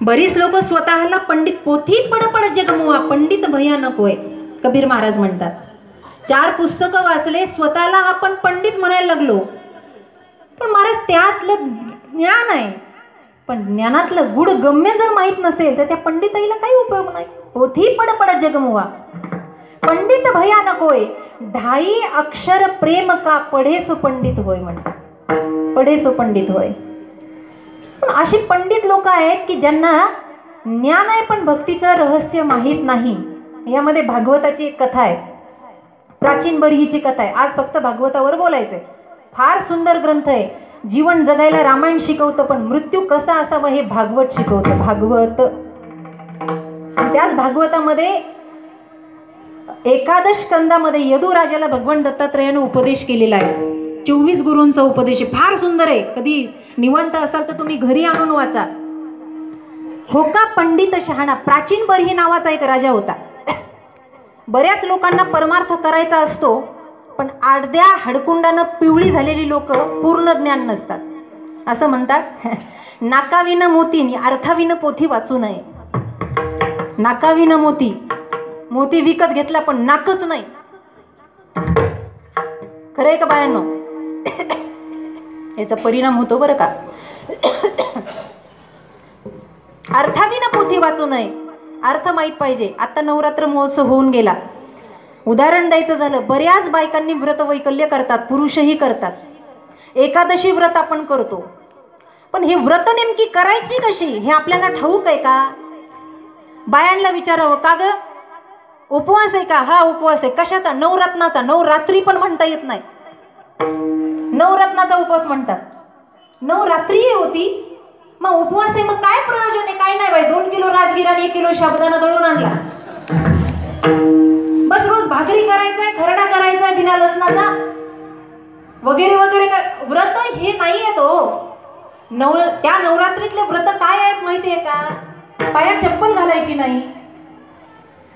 बरीच लोक स्वतःला पंडित पोथी पड पड जगमुआ पंडित भयानक होय कबीर महाराज म्हणतात. 4 पुस्तकं वाचले स्वतःला आपण पंडित म्हणायला लागलो, पण महाराज त्यातलं ज्ञान आहे, पण ज्ञानातलं गुढ गम्य जर माहित नसेल तर त्या पंडिताईला काही उपयोग नाही. पोथी पड पड जगमुआ. पंडित भया नकोय, ढाई अक्षर प्रेम का पढे सो पंडित होय म्हणतात. पढे सो पंडित होय. पण अशी पंडित लोक आहेत की ज्यांना ज्ञान आहे पण भक्तीचं रहस्य माहीत नाही. यामध्ये भागवताची एक कथा आहे, प्राचीन बरहीची कथा आहे. आज फक्त भागवतावर बोलायचंय. फार सुंदर ग्रंथ आहे. जीवन जगायला रामायण शिकवतं, पण मृत्यू कसा असावा हे भागवत शिकवतं. भागवत. त्याच भागवतामध्ये एकादश स्कंदामध्ये यदुराजाला भगवान दत्तात्रयाने उपदेश केलेला आहे. 24 गुरूंचा उपदेश आहे. फार सुंदर आहे. कधी निवांत असाल तर तुम्ही घरी आणून वाचा. होका पंडित शहाणा. प्राचीन बरही नावाचा एक राजा होता. बऱ्याच लोकांना परमार्थ करायचा असतो, पण आडद्या हडकुंडानं पिवळी झालेली लोक पूर्ण ज्ञान नसतात. असं म्हणतात, नाकाविन मोती अर्थाविन पोथी वाचू नये. नाकाविन मोती, मोती विकत घेतला पण नाकच नाही. खरंय का बायांनो? याचा परिणाम होतो बरं का. अर्थाविन पोथी वाचू नये. अर्थ माहीत पाहिजे. आता नवरात्र महोत्सव होऊन गेला. उदाहरण द्यायचं झालं, बऱ्याच बायकांनी व्रत वैकल्य करतात, पुरुषही करतात. एकादशी व्रत आपण करतो, पण हे व्रत नेमकी करायची कशी हे आपल्याला ठाऊक आहे का? बायांना विचारावं, का ग उपवास आहे का? हा उपवास आहे. कशाचा? नवरत्नाचा. नवरात्री पण म्हणता येत नाही. नवरत्नाचा उपवास म्हणतात. नवरात्री होती मग उपवास आहे, मग काय प्रयोजन आहे? काय नाही बाई, 2 किलो राजगिरा आणि 1 किलो साबुदाणा दळून आणला, बस रोज भाकरी करायचंय, खरडा करायचा बिना लसणाचा वगैरे वगैरे. व्रत हे नाही आहे तो. त्या नवरात्रीतले व्रत काय आहेत माहितीये का? पायात चप्पल घालायची नाही,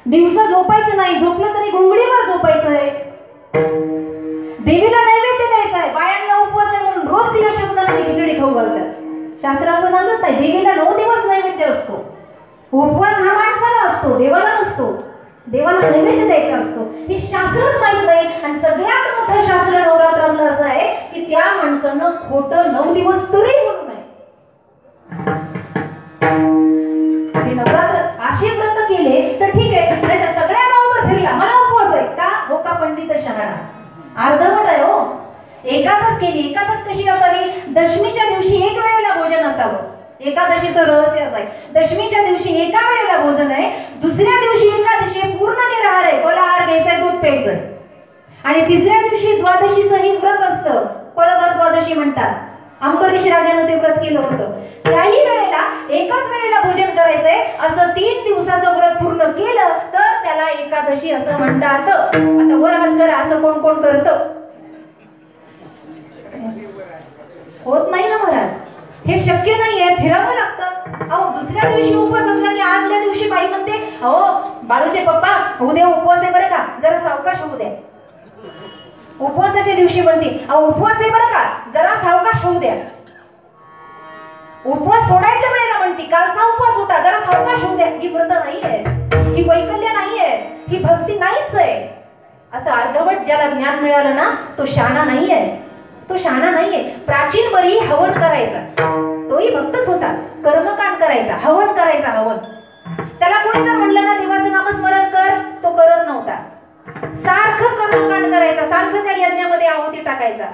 दिवसा झोपायचं नाही, झोपलं तरी घोंगडीवर झोपायचंय, देवीला नैवेद्य द्यायचा आहे. बायांना उपवास आहे म्हणून रोज तिला साबुदाण्याची खिचडी खाऊ घालतात. शास्त्र असं सांगत नाही. देवीला 9 दिवस नैवेद्य असतो. उपवास हा माणसाला असतो, देवाला नसतो. देवाला नैवेद्य द्यायचा असतो. हे शास्त्रच माहित नाही. आणि सगळ्यात मोठं शास्त्र नवरात्रातलं असं आहे की त्या माणसानं खोटं 9 दिवस तरी बोलू नये. नवरात्र असे व्रत केले तर ठीक आहे, नाही तर सगळ्या गावावर फिरला, मला उपवास आहे का? हो का पंडित शहाणा. अर्धवट आहे हो. एकादश केली. एकादश कशी असावी? दशमीच्या दिवशी 1 वेळेला भोजन असावं. एकादशीचं रहस्य असं आहे, दशमीच्या दिवशी 1 वेळेला भोजन आहे, दुसऱ्या दिवशी एकादशी पूर्ण निराहार आहे, फलाहार घ्यायचाय, दूध प्यायचंय, आणि तिसऱ्या दिवशी द्वादशीचं ही व्रत असतं. पळभर द्वादशी म्हणतात. अंबरीश राजानं ते व्रत केलं होतं. त्याही वेळेला एकाच वेळेला भोजन करायचंय. असं 3 दिवसाचं व्रत पूर्ण केलं तर त्याला एकादशी असं म्हणतात. आता वर हात करा, असं कोण कोण करतं? होत नाही ना महाराज, हे शक्य नाहीये. फिरावं लागतं. अहो दुसऱ्या दिवशी उपवास असला की आदल्या दिवशी बाई म्हणते, अहो बाळूचे पप्पा उद्या उपवास आहे बरं का, जरा सावकाश होऊ द्या. उपवासाच्या दिवशी म्हणते, अहो उपवास आहे बरं का, जरा सावकाश होऊ द्या. उपवास सोडायच्या वेळेला म्हणते, कालचा उपवास होता, जरा सावकाश होऊ द्या. ही व्रत नाही आहेत, ही वैकल्य नाही आहे, ही भक्ती नाहीच आहे. असं अर्धवट ज्याला ज्ञान मिळालं ना, तो शहाणा नाही आहे. तो शहाणा नाहीये. प्राचीन बरी हवन करायचा, तोही भक्तच होता. कर्मकांड करायचा, हवन करायचा. हवन त्याला कोणी जर म्हणलं ना देवाचं नामस्मरण कर, तो करत नव्हता. सारखं कर्मकांड करायचा, सारखं त्या यज्ञामध्ये आहुती टाकायचा.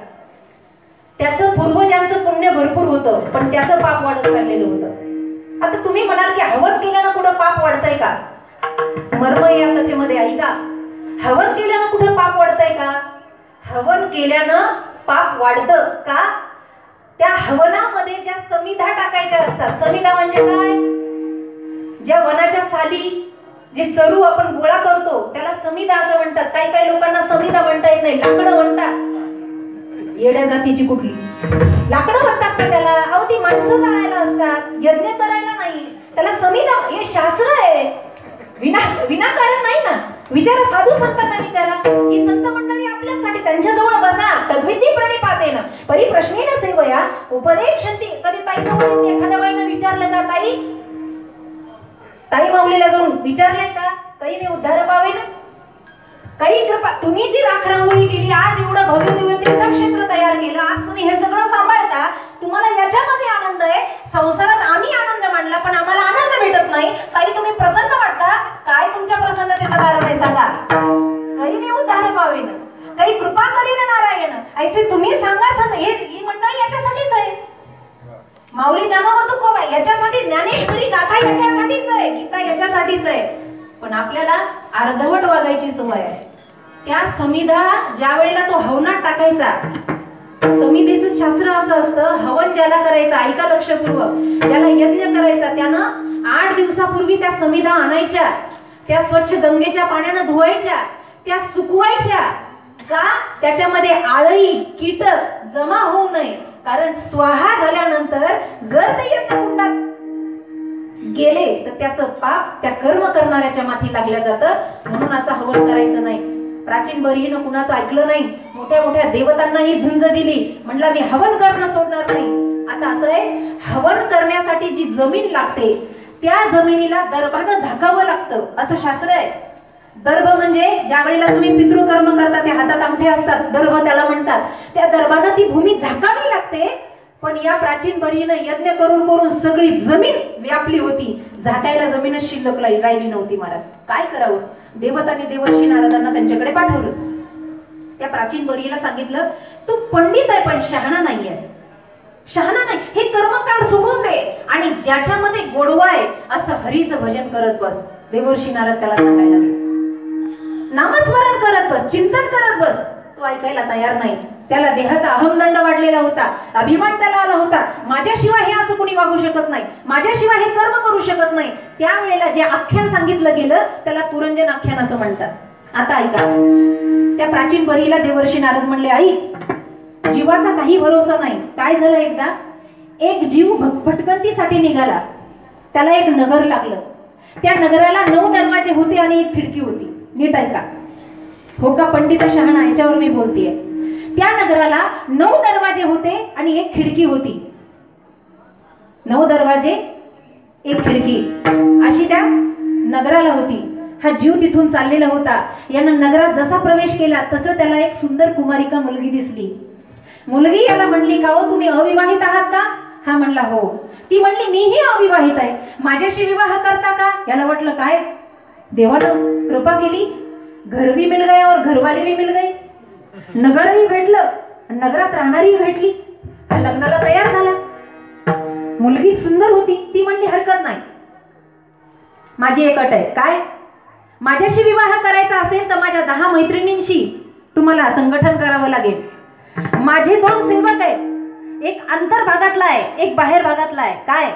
त्याचं पूर्वजांचं पुण्य भरपूर होतं, पण त्याचं पाप वाढत चाललेलं होतं. आता तुम्ही म्हणाल की हवन केल्यानं कुठं पाप वाढतंय का? मर्म या कथेमध्ये ऐका. हवन केल्यानं कुठं पाप वाढतंय का? हवन केल्यानं पाप वाढतं का? त्या हवनामध्ये ज्या समिधा टाकायच्या असतात. समिधा म्हणजे काय? ज्या वनाच्या साली जे चरू आपण गोळा करतो त्याला समिधा असं म्हणतात. काही काही लोकांना समिधा म्हणता येत नाही, लाकडं म्हणतात. येड्या जातीची कुठली लाकडं म्हणतात का त्याला? अहो ती माणसं जाळायला असतात, यज्ञ करायला नाही. त्याला समिधा, हे शास्त्र आहे, विनाकारण नाही ना. विचारा, साधू संतांना विचारा. ही संत मंडळी आपल्यासाठी, त्यांच्याजवळ बसा. तद्विती प्रणिपातेन परिप्रश्नेन सेवया उपदेशन्ति. कधी ताई जवळ एखाद्या बाईनं विचारलं का, ताई माऊलीला जाऊन विचारलंय का काही मी उद्धार पावे ना? काही कृपा, तुम्ही जी राख रांगोळी केली, आज एवढं भव्य दिव्य तीर्थक्षेत्र तयार केलं, आज तुम्ही हे सगळं सांभाळता, तुम्हाला याच्यामध्ये आनंद आहे, संसारात आम्ही आनंद मांडला पण आम्हाला आनंद भेटत नाही, ताई तुम्ही प्रसन्न वाटता, काय तुमच्या प्रसन्नतेचं कारण आहे सांगा? काही मी उद्धार पावेन, काही कृपा करीन नारायण, ऐसे तुम्ही सांगा. ही मंडळी याच्यासाठीच आहे. माऊली ज्ञानोबा याच्यासाठी, ज्ञानेश्वरी गाथा याच्यासाठीच आहे, गीता याच्यासाठीच आहे. पण आपल्याला अर्धवट वागायची सवय आहे. त्या समिधा ज्या वेळेला तो हवनात टाकायचा, समिधेचं शास्त्र असं असतं, हवन ज्याला करायचं, ऐका लक्षपूर्वक, ज्याला यज्ञ करायचा त्यानं 8 दिवसापूर्वी त्या समिधा आणायच्या, त्या स्वच्छ गंगेच्या पाण्यानं धुवायच्या, त्या सुकवायच्या. का? त्याच्यामध्ये आळी कीटक जमा होऊ नये. कारण स्वाहा झाल्यानंतर जर ते यज्ञकुंडात गेले तर त्याचं पाप त्या कर्म करणाऱ्याच्या माथी लागलं जातं. म्हणून असं हवन करायचं नाही. प्राचीन बरीनं कुणाचं ऐकलं नाही, मोठ्या मोठ्या देवतांनाही झुंज दिली, म्हणला मी हवन करणं सोडणार नाही. आता असं आहे, हवन करण्यासाठी जी जमीन लागते त्या जमिनीला दर्भानं झाकावं लागतं असं शास्त्र आहे. दर्भ म्हणजे ज्या वेळेला तुम्ही पितृकर्म करता, त्या हातात अंगठे असतात, दर्भ त्याला म्हणतात, त्या दर्भानं ती भूमी झाकावी लागते. पण या प्राचीन बरीनं यज्ञ करून करून सगळी जमीन व्यापली होती, झाकायला जमीनच शिल्लक राहिली नव्हती. महाराज काय करावं? देवतांनी देवर्षी नारदांना त्यांच्याकडे पाठवलं. त्या प्राचीन बरीला सांगितलं, तू पंडित आहे पण शहाणा नाही आहेस, शहाणा नाही, हे कर्मकांड सोडून दे आणि ज्याच्यामध्ये गोडवा आहे असं हरीचं भजन करत बस. देवर्षी नारद त्याला सांगायला लागले, नामस्मरण करत बस, चिंतन करत बस. तो ऐकायला तयार नाही. त्याला देहाचा अहमदंड वाढलेला होता, अभिमान त्याला आला होता, माझ्याशिवाय हे असं कोणी वागू शकत नाही, माझ्याशिवाय हे कर्म करू शकत नाही. त्यावेळेला जे आख्यान सांगितलं गेलं त्याला पुरंजन आख्यान असं म्हणतात. आता ऐका, त्या प्राचीन बरीला देवर्षी नारद म्हणले, आई जीवाचा काही भरोसा नाही. काय झालं? एकदा एक जीव भटकंतीसाठी निघाला, त्याला एक नगर लागलं. त्या नगराला 9 दरवाजे होते आणि एक खिडकी होती. नीट ऐका, हो का पंडित शहाणा, याच्यावर मी बोलतेय. त्या नगराला 9 दरवाजे होते आणि एक खिडकी होती. 9 दरवाजे एक खिडकी अशी त्या नगराला होती. हा जीव तिथून चाललेला होता. यानं नगरात जसा प्रवेश केला तसं त्याला एक सुंदर कुमारिका मुलगी दिसली. मुलगी याला म्हणली, का हो तुम्ही अविवाहित आहात का? हा म्हणला हो. ती म्हणली, मीही अविवाहित आहे, माझ्याशी विवाह करता का? याला वाटलं काय देवानं कृपा केली, घर भी मिल गया और घरवाले भी मिल गए, नगरही भेटलं, नगरात राहणारी भेटली. हा लग्नाला तयार झाला. मुलगी सुंदर होती. ती म्हणली, हरकत नाही, माझी एक अट आहे. काय? माझ्याशी विवाह करायचा असेल तर माझ्या 10 मैत्रिणींशी तुम्हाला संगठन करावं लागेल. माझे 2 सेवक आहेत, एक अंतर भागातला आहे, एक बाहेर भागातला आहे. काय?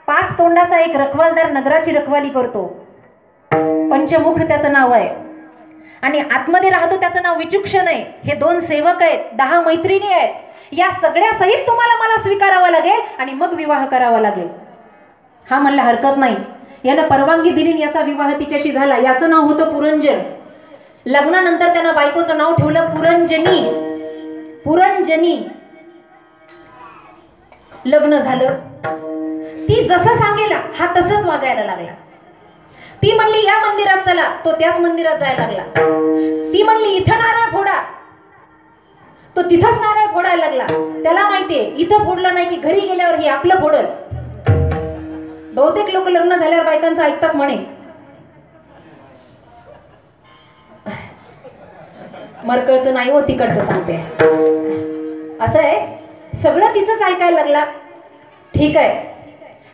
5 तोंडाचा एक रखवालदार नगराची रखवाली करतो. पंचमुख त्याचं नाव आहे आणि आतमध्ये राहतो, त्याचं नाव विचक्षण आहे. हे 2 सेवक आहेत, 10 मैत्रिणी आहेत. या सगळ्या सहित तुम्हाला मला स्वीकारावं लागेल आणि मग विवाह करावा लागेल. हा म्हणला, हरकत नाही. यानं परवानगी दिली, याचा विवाह तिच्याशी झाला. याचं नाव होतं पुरंजन. लग्नानंतर त्यानं बायकोचं नाव ठेवलं पुरंजनी. पुरंजनी. लग्न झालं. ती जसं सांगेल हा तसंच वागायला लागला. ती म्हणली या मंदिरात चला, तो त्याच मंदिरात जायला लागला. ती म्हणली इथं नारळ फोडा, तो तिथंच नारळ फोडायला लागला. त्याला माहितीये इथं फोडलं नाही की घरी गेल्यावर हे आपलं फोडल. बहुतेक लोक लग्न झाल्यावर बायकांचं ऐकतात म्हणे. मरकळचं नाही हो, तिकडचं सांगते. असं आहे, सगळं तिचंच ऐकायला लागला. ठीक आहे.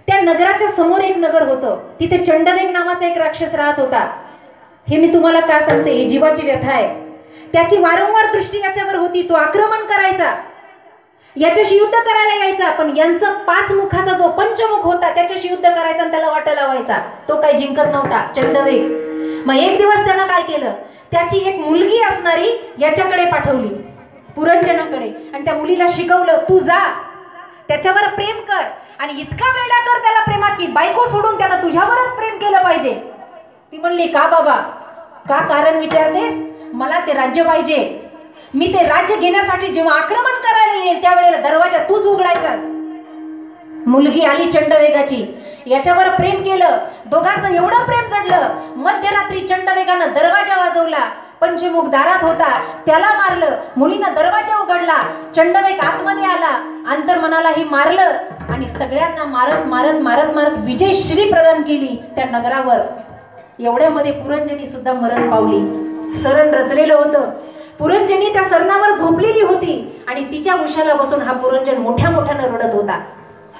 त्या नगराच्या समोर एक नगर होतं, तिथे चंडवेग नावाचा एक राक्षस राहत होता. हे मी तुम्हाला का सांगते, ही जीवाची व्यथा आहे. त्याची वारंवार दृष्टी याच्यावर होती. तो आक्रमण करायचा, याच्याशी युद्ध करायला यायचा, पण यांचं 5 मुखाचा जो पंचमुख होता त्याच्याशी युद्ध करायचा आणि त्याला वाटा लावायचा. तो काही जिंकत नव्हता चंडवेग. मग एक दिवस त्यानं काय केलं, त्याची एक मुलगी असणारी याच्याकडे पाठवली, पुरंजनाकडे, आणि त्या मुलीला शिकवलं, तू जा त्याच्यावर प्रेम कर आणि इतका वेळा कर त्याला प्रेमात की बायको सोडून त्यानं तुझ्यावरच प्रेम केलं पाहिजे. ती म्हणली, का बाबा, का कारण विचारतेस? मला ते राज्य पाहिजे. मी ते राज्य घेण्यासाठी जेव्हा आक्रमण करायला येईल त्यावेळेला दरवाजा तूच उघडायचास. मुलगी आली चंडवेगाची, याच्यावर प्रेम केलं. दोघांचं एवढं प्रेम जडलं, मध्यरात्री चंडवेगानं दरवाजा वाजवला. पंचमुख दारात होता, त्याला मारलं. मुलीनं दरवाजा उघडला, चंडवेग आतमध्ये आला, अंतर्मनालाही मारलं आणि सगळ्यांना मारत मारत मारत मारत विजयश्री प्रदान केली त्या नगरावर. एवढ्यामध्ये पुरंजनी सुद्धा मरण पावली. सरण रचलेलं होतं. पुरंजनी त्या सरणावर झोपलेली होती आणि तिच्या उशाला बसून हा पुरंजन मोठ्या मोठ्यानं रडत होता.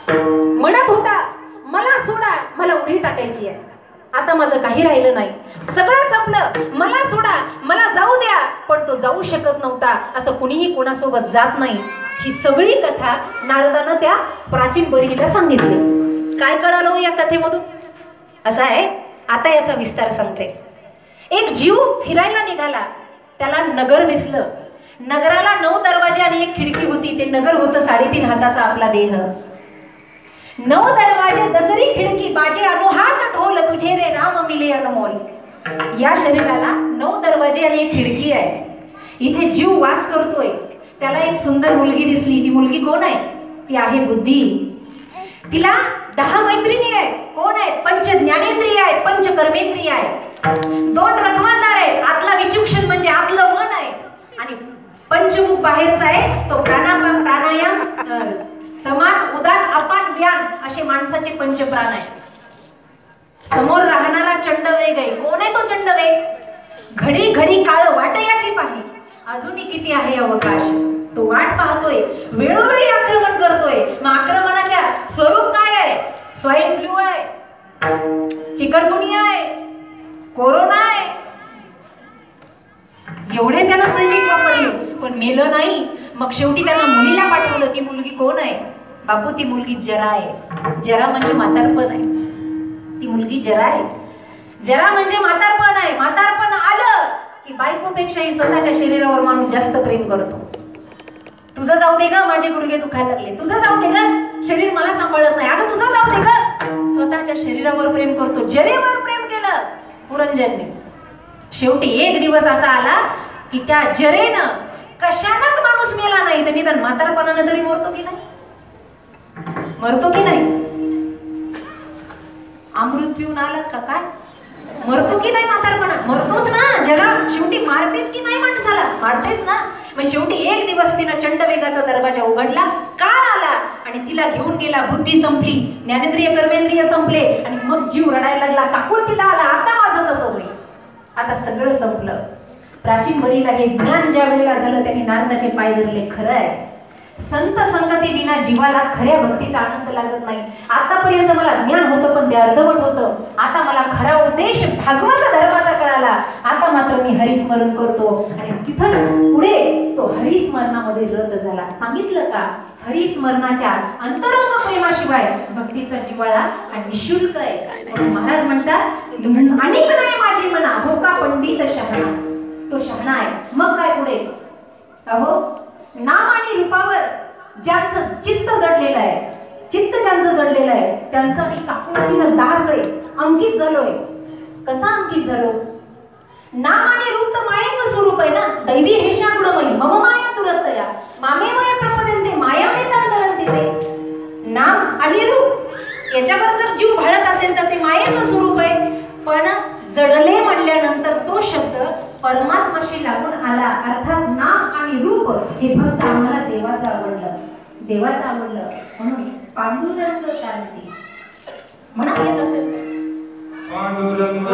म्हणत होता, मला सोडा, मला उडी टाकायची आहे. आता माझं काही राहिलं नाही, सगळं संपलं, मला सोडा, मला जाऊ द्या. पण तो जाऊ शकत नव्हता. असं कुणीही कोणासोबत जात नाही. ही सगळी कथा नारदानं त्या प्राचीन बरीला सांगितली. काय कळालं या कथेमधून? असं आहे, आता याचा विस्तार सांगते. एक जीव फिरायला निघाला, त्याला नगर दिसलं. नगराला 9 दरवाजे आणि एक खिडकी होती. ते नगर होतं 3.5 हाताचा आपला देह. 9 दरवाजे दसरी खिडकी बाजे अनु हात ढोल तुझे रे राम मिले अनमोल. या शरीराला 9 दरवाजे आणि एक खिडकी आहे. इथे जीव वास करतोय. त्याला एक सुंदर मुलगी दिसली. ती मुलगी कोण आहे? ती आहे बुद्धी. तिला 10 मैत्रिणी आहेत. कोण आहेत? 5 ज्ञानेंद्रिय आहेत, 5 कर्मेंद्रिय आहेत, 2 रखवानदार आहेत. आतला विचक्षण म्हणजे आतलं मन आहे आणि पंचमुख बाहेरचा आहे तो प्राणायाम, समान, उदान, अपान, व्यान असे माणसाचे 5 प्राण आहेत. समोर राहणारा चंडवेग आहे. कोण आहे तो चंडवेग? घडी घडी काळ वाट याची पाही, अजूनही किती आहे अवकाश. तो वाट पाहतोय, वेळोवेळी आक्रमण करतोय. मग आक्रमणाच्या स्वरूप काय आहे? स्वाईन फ्लू आहे, चिकनगुनिया आहे, कोरोना आहे. एवढे त्यानं सैनिक वापरले पण मेलं नाही. मग शेवटी त्यांना मुलीला पाठवलं. ती मुलगी कोण आहे? बापू, ती मुलगी जरा आहे. जरा म्हणजे म्हातारपण आहे. ती मुलगी जरा आहे. जरा म्हणजे म्हातारपण आहे. म्हातारपण आलं की बायकोपेक्षाही स्वतःच्या शरीरावर माणूस जास्त प्रेम करतो. तुझं जाऊ दे ग, माझे गुडघे दुखायला लागले. तुझं जाऊ दे ग, शरीर मला सांभाळत नाही. अगं तुझं जाऊ दे ग. स्वतःच्या शरीरावर प्रेम करतो. जरेवर प्रेम केलं पुरंजनने. शेवटी एक दिवस असा आला की त्या जरेनं कशानंच माणूस मेला नाही तर निदान म्हातारपणानं तरी मरतो की नाही? मरतो की नाही? अमृत पिऊन आलं का काय? मरतो की नाही म्हातारपणा? मरतोच ना. जरा शेवटी मारतेच की नाही माणसाला? मारतेच ना. मग शेवटी एक दिवस तिनं चंडवेगाचा दरवाजा उघडला, काळ आला आणि तिला घेऊन गेला. बुद्धी संपली, ज्ञानेंद्रिय कर्मेंद्रिय संपले आणि मग जीव रडायला लागला. काकुळ तिला आला, आता माझं कसं होईल? आता सगळं संपलं. प्राचीन बरीला हे ज्ञान ज्या वेळेला झालं त्याने नारदाचे पाय धरले. खरं आहे, संत संगती विना जीवाला खऱ्या भक्तीचा आनंद लागत नाही. आतापर्यंत मला ज्ञान होतं पण ते अर्धवट होतं. आता मला खरा उद्देश भागवत धर्माचा कळाला. आता मात्र मी हरिस्मरण करतो आणि तिथं पुढे तो हरिस्मरणामध्ये रत झाला. सांगितलं का? हरिस्मरणाच्या अंतरंग प्रेमाशिवाय भक्तीचा जिव्हाळा आणि निशुल्क आहे. महाराज म्हणतात, अनेक नाही माझी मना हो का पंडित शहाणा. तो शहाणा आहे. मग काय पुढे? अहो, नाम आणि रूपावर ज्यांचं चित्त जडलेलं आहे, चित्त ज्यांचं जडलेलं आहे त्यांचा मी काकुळतीनं दास आहे, अंकित झालोय. कसा अंकित झालो? नाम आणि रूप तर मायेचं स्वरूप आहे ना. दैवी हेषा गुणमयी मम माया दुरतया मामेवय प्रपदन्ते मायामे तंतरन्ते ते. नाम आणि रूप याच्यावर जर जीव भाळत असेल तर ते मायेचं स्वरूप आहे. पण जडले म्हणल्यानंतर तो शब्द परमात्माशी लागून आला. अर्थात नाम आणि रूप हे फक्त आम्हाला देवाचं आवडलं, देवाचं आवडलं म्हणून पांडुरंग क्रांती म्हणा येत असेल पांडुरंग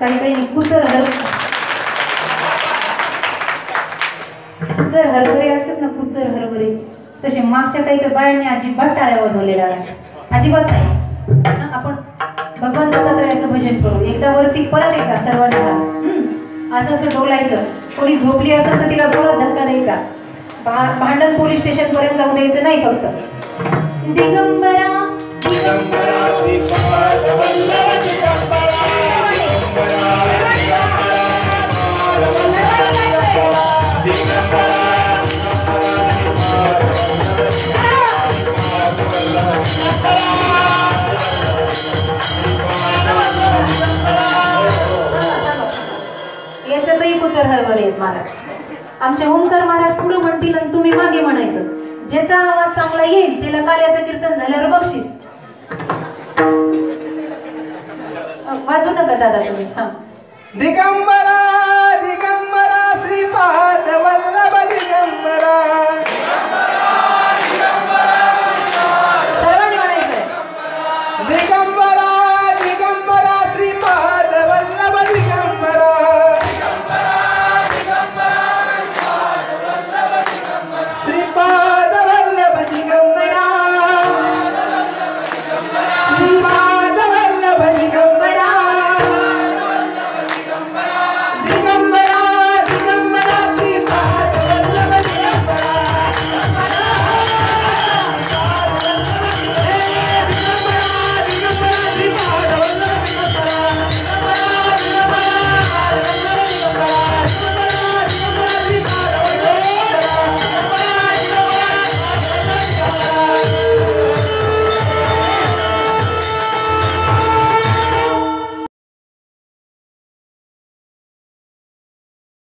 काही काही कुचर हरभरे असतात ना, कुचर हरभरे तसे मागच्या काही तर बायांनी अजिबात टाळ्या वाजवलेल्या नाही, अजिबात नाही. आपण भगवान दत्तात्रयाचं भजन करू. एकदा वरती परत एकदा सर्वांना असं असं डोलायचं. कोणी झोपली असेल तर तिला जोरात धक्का द्यायचा. भांडण पोलीस स्टेशन पर्यंत जाऊ द्यायचं नाही. फक्त दिगंबरा याच्यातही कुचर हरभरे आहेत महाराज. आमचे ओंकार महाराज पुढे म्हणतील आणि तुम्ही मागे म्हणायचं. ज्याचा आवाज चांगला येईल त्याला कार्याचं कीर्तन झाल्यावर बक्षीस. वाजू नका दादा तुम्ही. हा दिगंबर